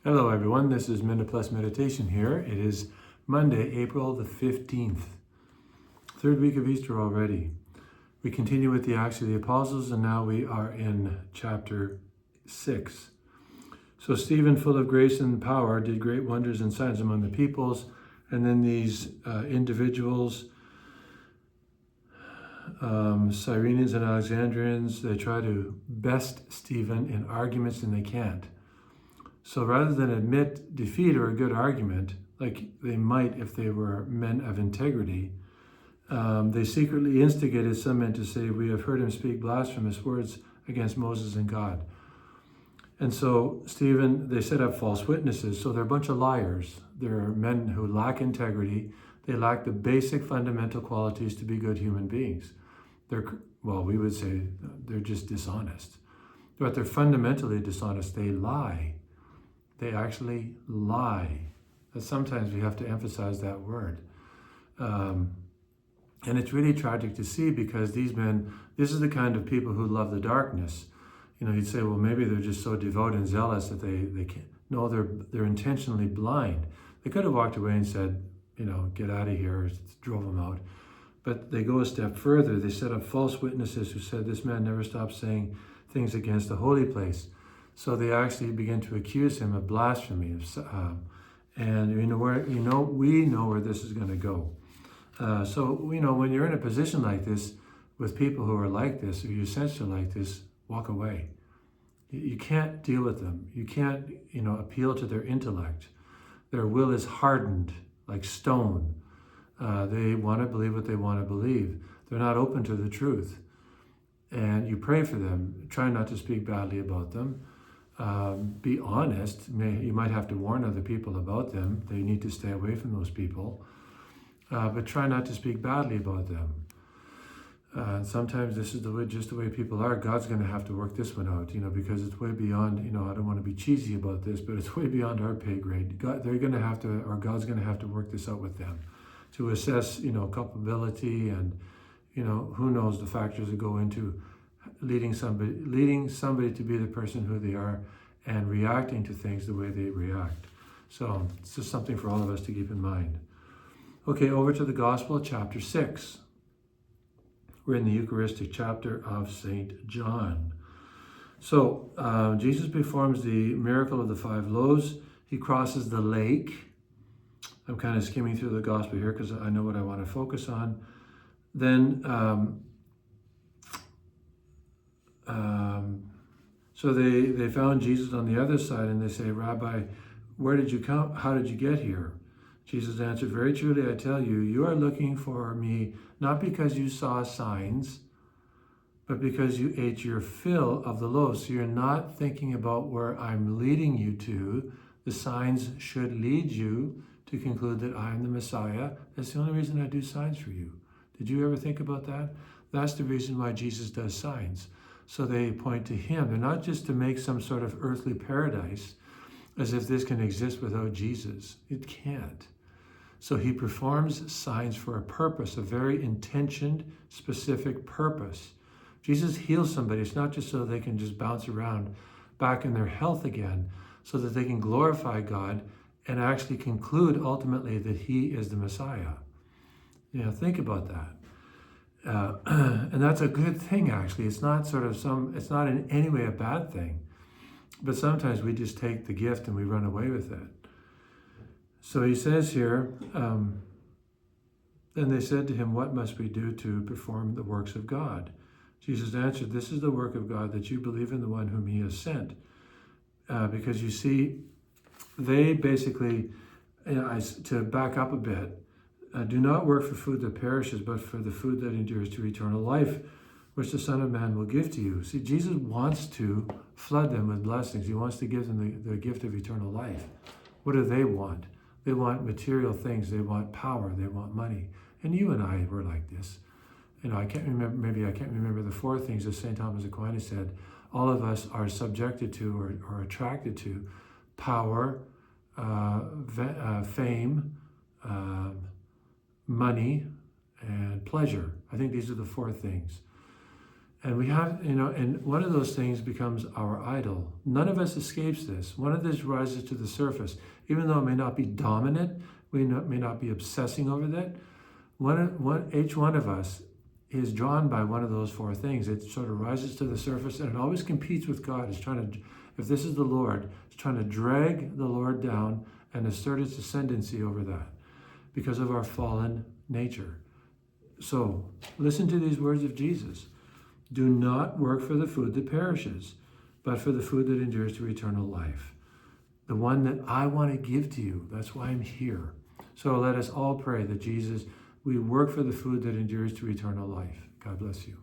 Hello everyone, this is Minda Plus Meditation here. It is Monday, April the 15th, third week of Easter already. We continue with the Acts of the Apostles and now we are in chapter 6. So Stephen, full of grace and power, did great wonders and signs among the peoples, and then these individuals, Cyrenians and Alexandrians, they try to best Stephen in arguments and they can't. So rather than admit defeat or a good argument, like they might if they were men of integrity, they secretly instigated some men to say, "We have heard him speak blasphemous words against Moses and God." And so Stephen, they set up false witnesses. So they're a bunch of liars. They're men who lack integrity. They lack the basic fundamental qualities to be good human beings. We would say they're just dishonest. But they're fundamentally dishonest. They lie. They actually lie. And sometimes we have to emphasize that word. And it's really tragic to see because these men, this is the kind of people who love the darkness. You know, you'd say, well, maybe they're just so devout and zealous that they can't. No, they're intentionally blind. They could have walked away and said, get out of here, or drove them out. But they go a step further. They set up false witnesses who said, this man never stops saying things against the holy place. So they actually begin to accuse him of blasphemy, and we know where this is going to go. When you're in a position like this with people who are like this, or you sense they're like this, walk away. You can't deal with them. You can't, appeal to their intellect. Their will is hardened like stone. They want to believe what they want to believe. They're not open to the truth. And you pray for them. Try not to speak badly about them. Be honest. You might have to warn other people about them. They need to stay away from those people. But try not to speak badly about them. Sometimes this is just the way people are. God's going to have to work this one out, because it's way beyond, I don't want to be cheesy about this, but it's way beyond our pay grade. God's going to have to work this out with them to assess, culpability and, who knows the factors that go into leading somebody to be the person who they are and reacting to things the way they react. So it's just something for all of us to keep in mind. Okay, over to the Gospel, chapter 6. We're in the Eucharistic chapter of St. John. So Jesus performs the miracle of the 5 loaves. He crosses the lake. I'm kind of skimming through the Gospel here because I know what I want to focus on. Then so they found Jesus on the other side and they say, "Rabbi, where did you come? How did you get here?" Jesus answered, "Very truly, I tell you, you are looking for me not because you saw signs, but because you ate your fill of the loaves." So you're not thinking about where I'm leading you to. The signs should lead you to conclude that I'm the Messiah. That's the only reason I do signs for you. Did you ever think about that? That's the reason why Jesus does signs. So they point to him. They're not just to make some sort of earthly paradise, as if this can exist without Jesus. It can't. So he performs signs for a purpose, a very intentioned, specific purpose. Jesus heals somebody. It's not just so they can just bounce around back in their health again, so that they can glorify God and actually conclude ultimately that he is the Messiah. Think about that. And that's a good thing, actually. It's not it's not in any way a bad thing. But sometimes we just take the gift and we run away with it. So he says here, then they said to him, "What must we do to perform the works of God?" Jesus answered, "This is the work of God, that you believe in the one whom he has sent." Because you see, they basically, to back up a bit, do not work for food that perishes, but for the food that endures to eternal life, which the Son of Man will give to you. See, Jesus wants to flood them with blessings. He wants to give them the gift of eternal life. What do they want? They want material things. They want power. They want money. And you and I were like this. I can't remember the 4 things that St. Thomas Aquinas said. All of us are subjected to or attracted to power, fame, money, and pleasure. I think these are the 4 things. And we have, and one of those things becomes our idol. None of us escapes this. One of this rises to the surface. Even though it may not be dominant, we may not be obsessing over that, each one of us is drawn by one of those four things. It sort of rises to the surface, and it always competes with God. It's trying to, if this is the Lord, it's trying to drag the Lord down and assert its ascendancy over that because of our fallen nature. So listen to these words of Jesus. Do not work for the food that perishes, but for the food that endures to eternal life. The one that I want to give to you. That's why I'm here. So let us all pray that Jesus, we work for the food that endures to eternal life. God bless you.